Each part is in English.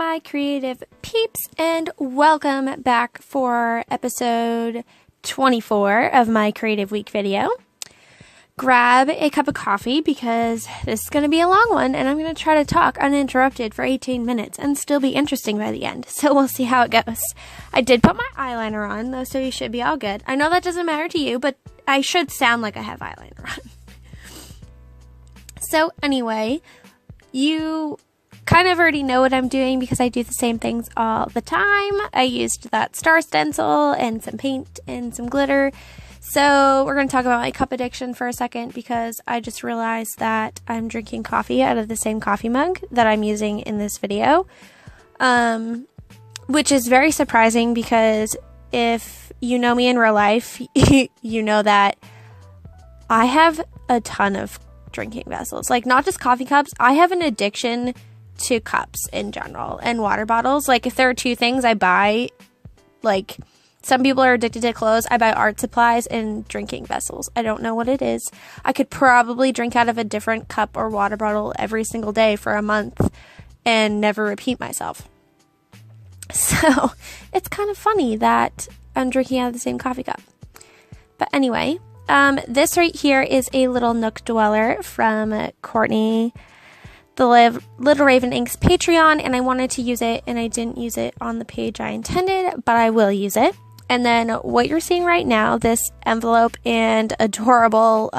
my creative peeps, and welcome back for episode 24 of my Creative Week video. Grab a cup of coffee because this is going to be a long one, and I'm going to try to talk uninterrupted for 18 minutes and still be interesting by the end, so we'll see how it goes. I did put my eyeliner on, though, so you should be all good. I know that doesn't matter to you, but I should sound like I have eyeliner on. So anyway, you kind of already know what I'm doing because I do the same things all the time. I used that star stencil and some paint and some glitter. So we're going to talk about my cup addiction for a second because I just realized that I'm drinking coffee out of the same coffee mug that I'm using in this video, which is very surprising because if you know me in real life, you know that I have a ton of drinking vessels. Like, not just coffee cups. I have an addiction to cups in general and water bottles. Like, if there are two things I buy, like, some people are addicted to clothes. I buy art supplies and drinking vessels. I don't know what it is. I could probably drink out of a different cup or water bottle every single day for a month and never repeat myself. So it's kind of funny that I'm drinking out of the same coffee cup. But anyway, this right here is a little Nook Dweller from Courtney, the Little Raven Inks Patreon, and I wanted to use it, and I didn't use it on the page I intended, but I will use it. And then what you're seeing right now, this envelope and adorable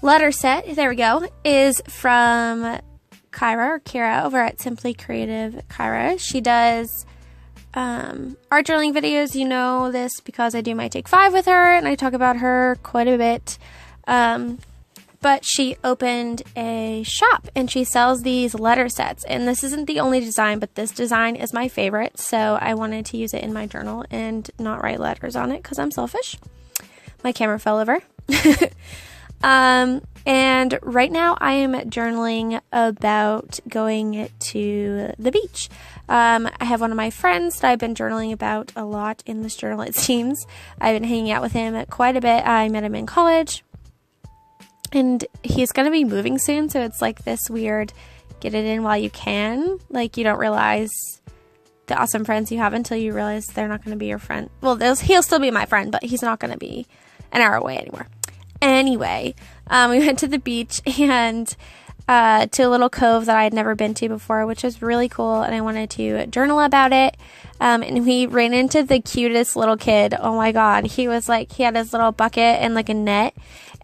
letter set, there we go, is from Kira over at Simply Creative Kira. She does art journaling videos. You know this because I do my Take 5 with her, and I talk about her quite a bit. But she opened a shop and she sells these letter sets, and this isn't the only design, but this design is my favorite, so I wanted to use it in my journal and not write letters on it because I'm selfish. My camera fell over. And right now I am journaling about going to the beach. I have one of my friends that I've been journaling about a lot in this journal, it seems. I've been hanging out with him quite a bit. I met him in college. And he's going to be moving soon, so it's like this weird get it in while you can. Like, you don't realize the awesome friends you have until you realize they're not going to be your friend. Well, he'll still be my friend, but he's not going to be an hour away anymore. Anyway, we went to the beach and to a little cove that I had never been to before, which was really cool, and I wanted to journal about it. And we ran into the cutest little kid. Oh my god, he was like, he had his little bucket and like a net,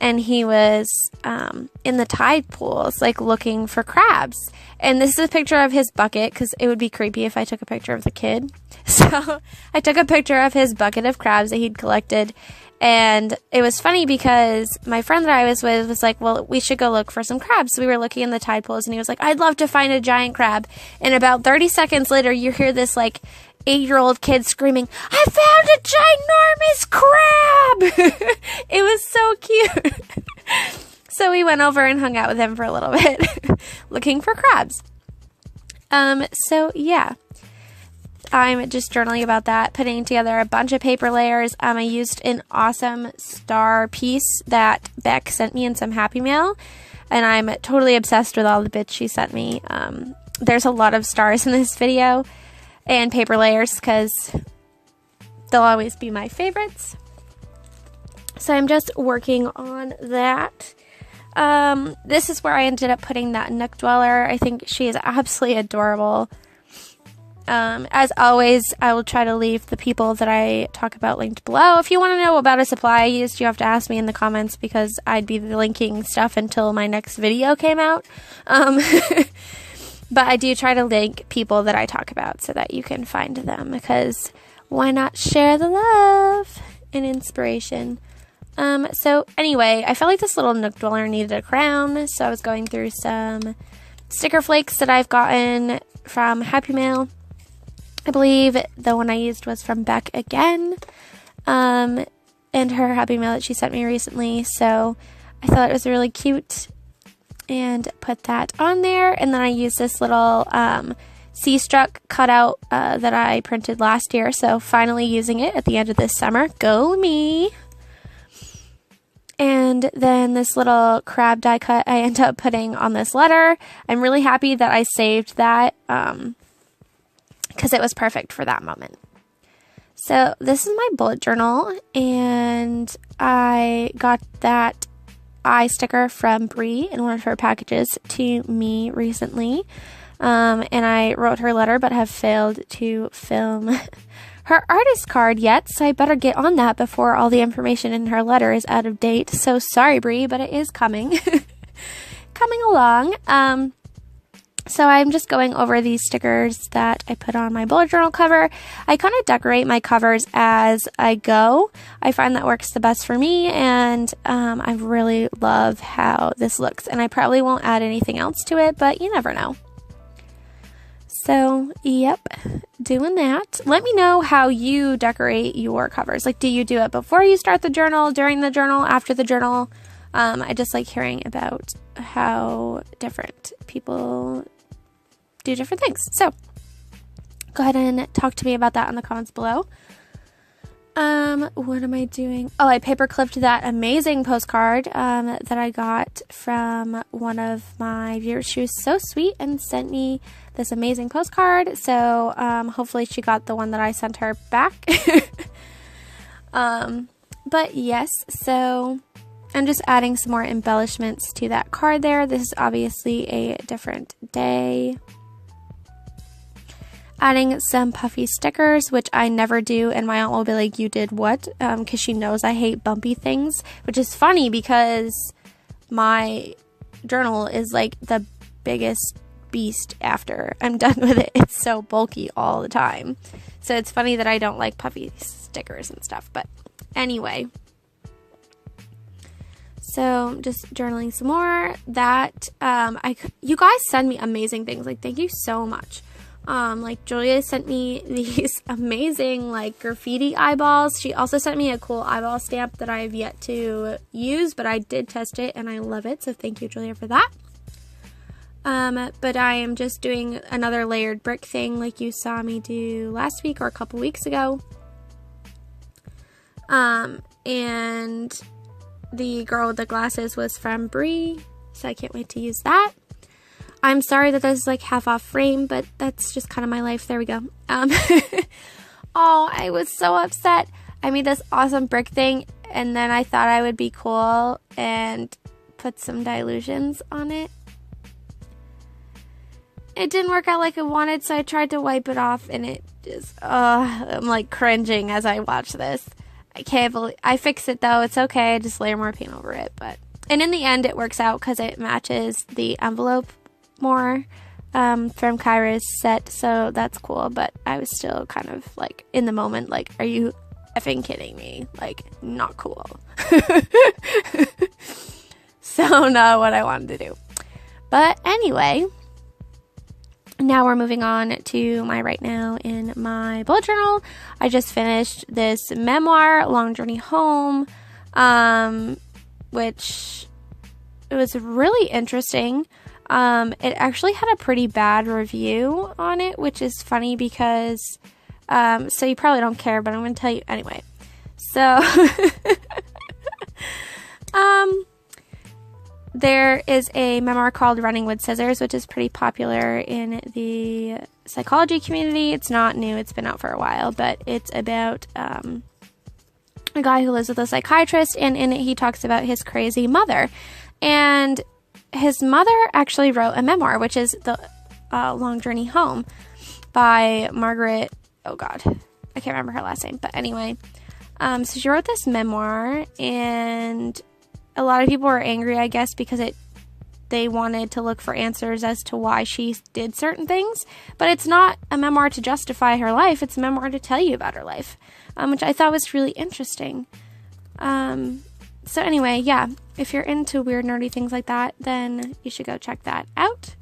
and he was in the tide pools, like looking for crabs. And this is a picture of his bucket because it would be creepy if I took a picture of the kid. So I took a picture of his bucket of crabs that he'd collected. And it was funny because my friend that I was with was like, well, we should go look for some crabs. So we were looking in the tide pools, and he was like, I'd love to find a giant crab. And about 30 seconds later, you hear this like 8-year-old kid screaming, I found a ginormous crab! It was so cute. So we went over and hung out with him for a little bit, looking for crabs. So yeah. I'm just journaling about that, putting together a bunch of paper layers. I used an awesome star piece that Beck sent me in some Happy Mail, and I'm totally obsessed with all the bits she sent me. There's a lot of stars in this video and paper layers because they'll always be my favorites. So I'm just working on that. This is where I ended up putting that Nook Dweller. I think she is absolutely adorable. As always, I will try to leave the people that I talk about linked below. If you want to know about a supply I used, you have to ask me in the comments because I'd be linking stuff until my next video came out. But I do try to link people that I talk about so that you can find them, because why not share the love and inspiration? So anyway, I felt like this little Nook Dweller needed a crown, so I was going through some sticker flakes that I've gotten from Happy Mail. I believe the one I used was from Beck again, and her Happy Mail that she sent me recently, so I thought it was really cute and put that on there. And then I used this little C-struck cutout that I printed last year, so finally using it at the end of this summer. Go me! And then this little crab die cut I end up putting on this letter. I'm really happy that I saved that because it was perfect for that moment. So this is my bullet journal, and I got that eye sticker from Brie in one of her packages to me recently. And I wrote her letter but have failed to film her artist card yet, so I better get on that before all the information in her letter is out of date. So sorry, Brie, but it is coming. Coming along. So I'm just going over these stickers that I put on my bullet journal cover. I kind of decorate my covers as I go. I find that works the best for me, and I really love how this looks. And I probably won't add anything else to it, but you never know. So, yep, doing that. Let me know how you decorate your covers. Like, do you do it before you start the journal, during the journal, after the journal? I just like hearing about how different people do different things. So go ahead and talk to me about that in the comments below. What am I doing? Oh, I paper clipped that amazing postcard that I got from one of my viewers. She was so sweet and sent me this amazing postcard. So hopefully she got the one that I sent her back. But yes, so I'm just adding some more embellishments to that card there. This is obviously a different day. Adding some puffy stickers, which I never do, and my aunt will be like, you did what? Because she knows I hate bumpy things, which is funny because my journal is like the biggest beast after I'm done with it. It's so bulky all the time. So it's funny that I don't like puffy stickers and stuff, but anyway. So just journaling some more. That you guys send me amazing things. Like, thank you so much. Like Julia sent me these amazing like graffiti eyeballs. She also sent me a cool eyeball stamp that I have yet to use, but I did test it and I love it. So thank you, Julia, for that. But I am just doing another layered brick thing like you saw me do last week or a couple weeks ago. And the girl with the glasses was from Brie, so I can't wait to use that. I'm sorry that this is like half off frame, but that's just kind of my life. There we go. Oh, I was so upset. I made this awesome brick thing, and then I thought I would be cool and put some dilutions on it. It didn't work out like I wanted, so I tried to wipe it off, and it just, I'm like cringing as I watch this. I can't believe, I fixed it though. It's okay. I just layer more paint over it, and in the end it works out because it matches the envelope more from Kyra's set, so that's cool. But I was still kind of like in the moment, like, are you effing kidding me? Like, not cool. So not what I wanted to do. But anyway, now we're moving on to my right now in my bullet journal. I just finished this memoir, Long Journey Home, which it was really interesting. It actually had a pretty bad review on it, which is funny because, so you probably don't care, but I'm going to tell you anyway. So, there is a memoir called Running with Scissors, which is pretty popular in the psychology community. It's not new. It's been out for a while, but it's about, a guy who lives with a psychiatrist, and in it he talks about his crazy mother. And his mother actually wrote a memoir, which is The Long Journey Home by Margaret, oh god, I can't remember her last name, but anyway, so she wrote this memoir, and a lot of people were angry, I guess, because they wanted to look for answers as to why she did certain things, but it's not a memoir to justify her life, it's a memoir to tell you about her life, which I thought was really interesting. So anyway, yeah, if you're into weird, nerdy things like that, then you should go check that out.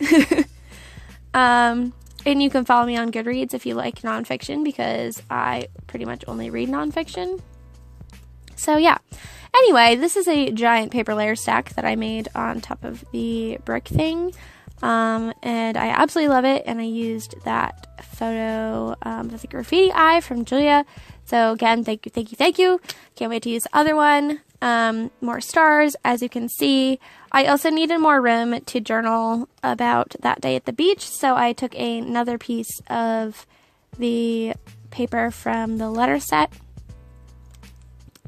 And you can follow me on Goodreads if you like nonfiction, because I pretty much only read nonfiction. So yeah. Anyway, this is a giant paper layer stack that I made on top of the brick thing. And I absolutely love it. And I used that photo of the graffiti eye from Julia. So again, thank you. Can't wait to use the other one. more stars, as you can see. I also needed more room to journal about that day at the beach, so I took another piece of the paper from the letter set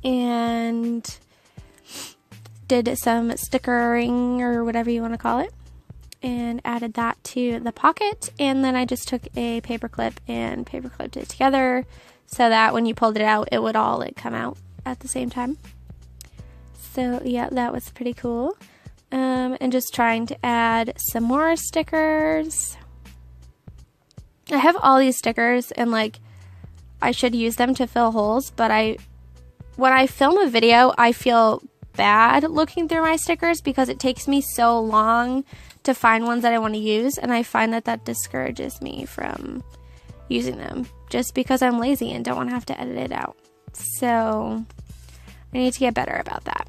and did some stickering, or whatever you want to call it, and added that to the pocket. And then I just took a paper clip and paper clipped it together so that when you pulled it out, it would all like come out at the same time. So yeah, that was pretty cool. And just trying to add some more stickers. I have all these stickers and like I should use them to fill holes, but when I film a video, I feel bad looking through my stickers because it takes me so long to find ones that I want to use, and I find that discourages me from using them just because I'm lazy and don't want to have to edit it out. So I need to get better about that.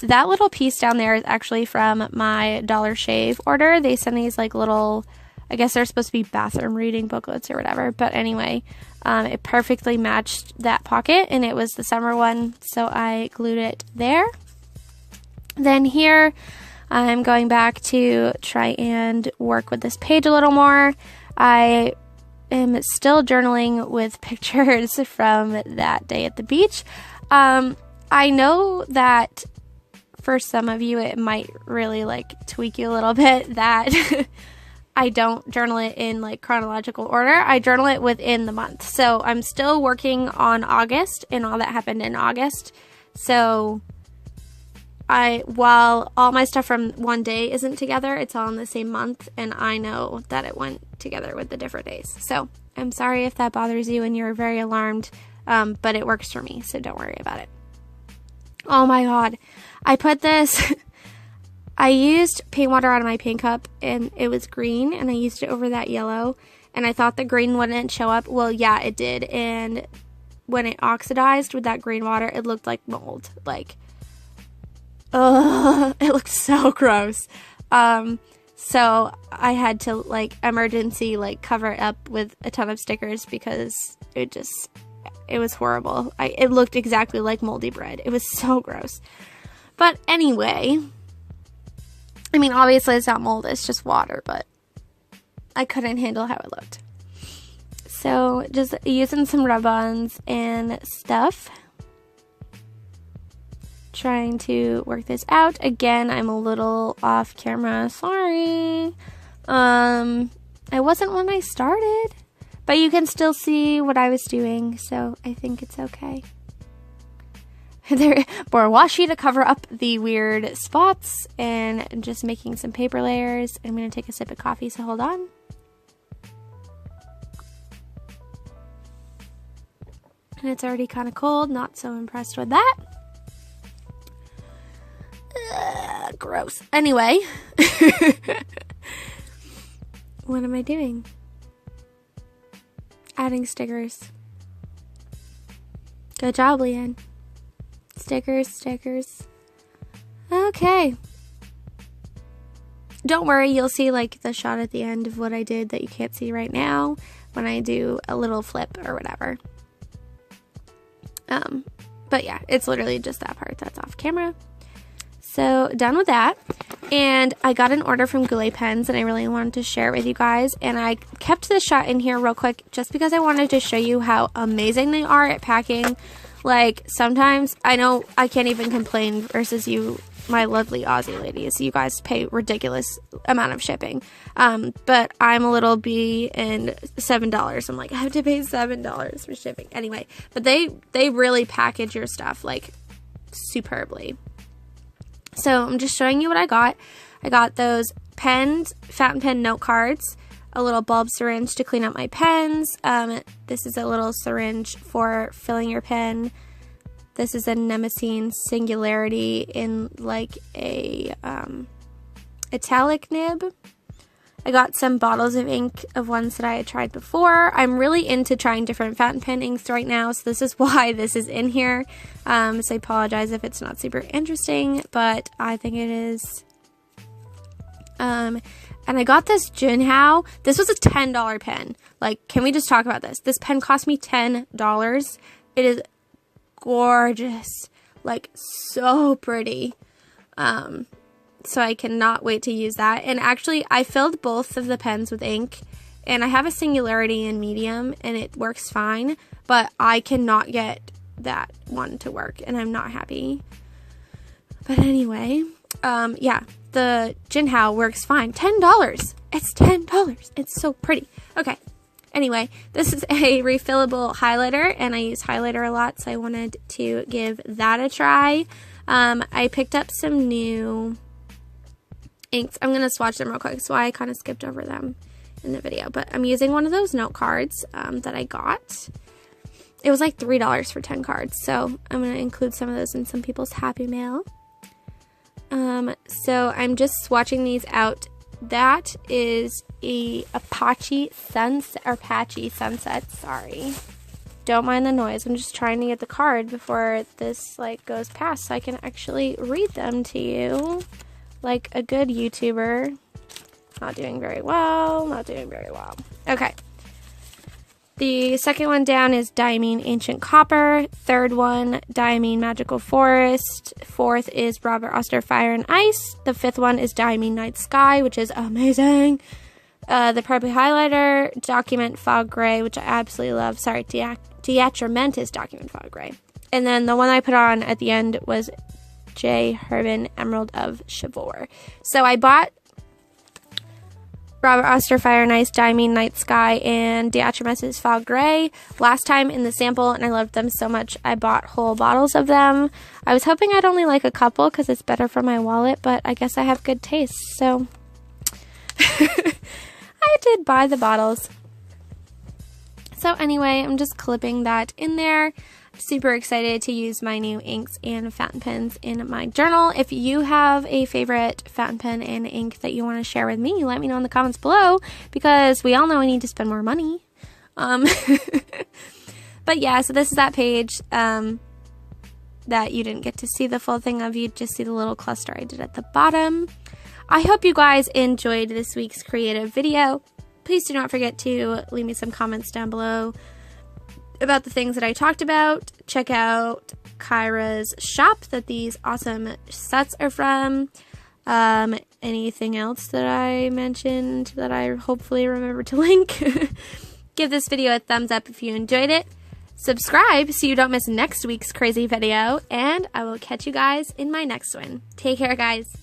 That little piece down there is actually from my Dollar Shave order. They send these like little, I guess they're supposed to be bathroom reading booklets or whatever, but anyway, it perfectly matched that pocket, and it was the summer one, so I glued it there. Then here, I'm going back to try and work with this page a little more. I am still journaling with pictures from that day at the beach. I know that for some of you, it might really like tweak you a little bit that I don't journal it in like chronological order. I journal it within the month. So I'm still working on August and all that happened in August. So while all my stuff from one day isn't together, it's all in the same month, and I know that it went together with the different days. So I'm sorry if that bothers you and you're very alarmed, but it works for me, so don't worry about it. Oh my god, I put this, I used paint water out of my paint cup, and it was green, and I used it over that yellow, and I thought the green wouldn't show up. Well, yeah, it did, and when it oxidized with that green water, it looked like mold, like, ugh, it looked so gross. So I had to like emergency like cover it up with a ton of stickers because it was horrible. It looked exactly like moldy bread. It was so gross. But anyway, I mean, obviously it's not mold, it's just water, but I couldn't handle how it looked. So just using some rub-ons and stuff, trying to work this out. Again, I'm a little off camera, sorry. I wasn't when I started, but you can still see what I was doing, so I think it's okay. There, more washi to cover up the weird spots, and just making some paper layers. I'm going to take a sip of coffee, so hold on. And it's already kind of cold, not so impressed with that. Gross. Anyway, what am I doing? Adding stickers. Good job, Leanne. Stickers. Okay. Don't worry, you'll see like the shot at the end of what I did that you can't see right now when I do a little flip or whatever. But yeah, it's literally just that part that's off camera. So done with that, and I got an order from Goulet Pens, and I really wanted to share it with you guys, and I kept this shot in here real quick just because I wanted to show you how amazing they are at packing. Like, sometimes, I know I can't even complain versus you, my lovely Aussie ladies. You guys pay ridiculous amount of shipping, but I'm a little bee, and $7, I'm like, I have to pay $7 for shipping. Anyway, but they really package your stuff, like, superbly. So I'm just showing you what I got. I got those pens, fountain pen note cards, a little bulb syringe to clean up my pens. This is a little syringe for filling your pen. This is a Nemesis Singularity in like a italic nib. I got some bottles of ink of ones that I had tried before. I'm really into trying different fountain pen inks right now, so this is why this is in here. So I apologize if it's not super interesting, but I think it is. And I got this Junhao. This was a $10 pen. Like, can we just talk about this? This pen cost me $10. It is gorgeous. like so pretty. So I cannot wait to use that. And actually, I filled both of the pens with ink, and I have a Singularity in medium, and it works fine, but I cannot get that one to work, and I'm not happy. But anyway, yeah, the Jinhao works fine. $10. It's $10. It's so pretty. Okay. Anyway, this is a refillable highlighter, and I use highlighter a lot, so I wanted to give that a try. I picked up some new inks. I'm going to swatch them real quick, so I kind of skipped over them in the video. But I'm using one of those note cards that I got. It was like $3 for 10 cards, so I'm going to include some of those in some people's Happy Mail. So I'm just swatching these out. That is a Apache Sunset, sorry. Don't mind the noise. I'm just trying to get the card before this like goes past so I can actually read them to you like a good YouTuber. Not doing very well. Okay. The second one down is Diamine Ancient Copper. Third one, Diamine Magical Forest. Fourth is Robert Oster Fire and Ice. The fifth one is Diamine Night Sky, which is amazing. The purple highlighter, Document Fog Gray, which I absolutely love. Sorry, Diatramentis Document Fog Gray. And then the one I put on at the end was J. Herbin Emerald of Chivor. So I bought Robert Oster Fire and Ice, Diamine Night Sky, and Diatramentis Fog Gray last time in the sample, and I loved them so much I bought whole bottles of them. I was hoping I'd only like a couple because it's better for my wallet, but I guess I have good taste, so I did buy the bottles. So anyway, I'm just clipping that in there. Super excited to use my new inks and fountain pens in my journal. If you have a favorite fountain pen and ink that you want to share with me, let me know in the comments below, because we all know I need to spend more money. But yeah, so this is that page that you didn't get to see the full thing of. You just see the little cluster I did at the bottom. I hope you guys enjoyed this week's creative video. Please do not forget to leave me some comments down below about the things that I talked about. Check out Kyra's shop that these awesome sets are from. Anything else that I mentioned that I hopefully remember to link. Give this video a thumbs up if you enjoyed it. Subscribe so you don't miss next week's crazy video. And I will catch you guys in my next one. Take care, guys.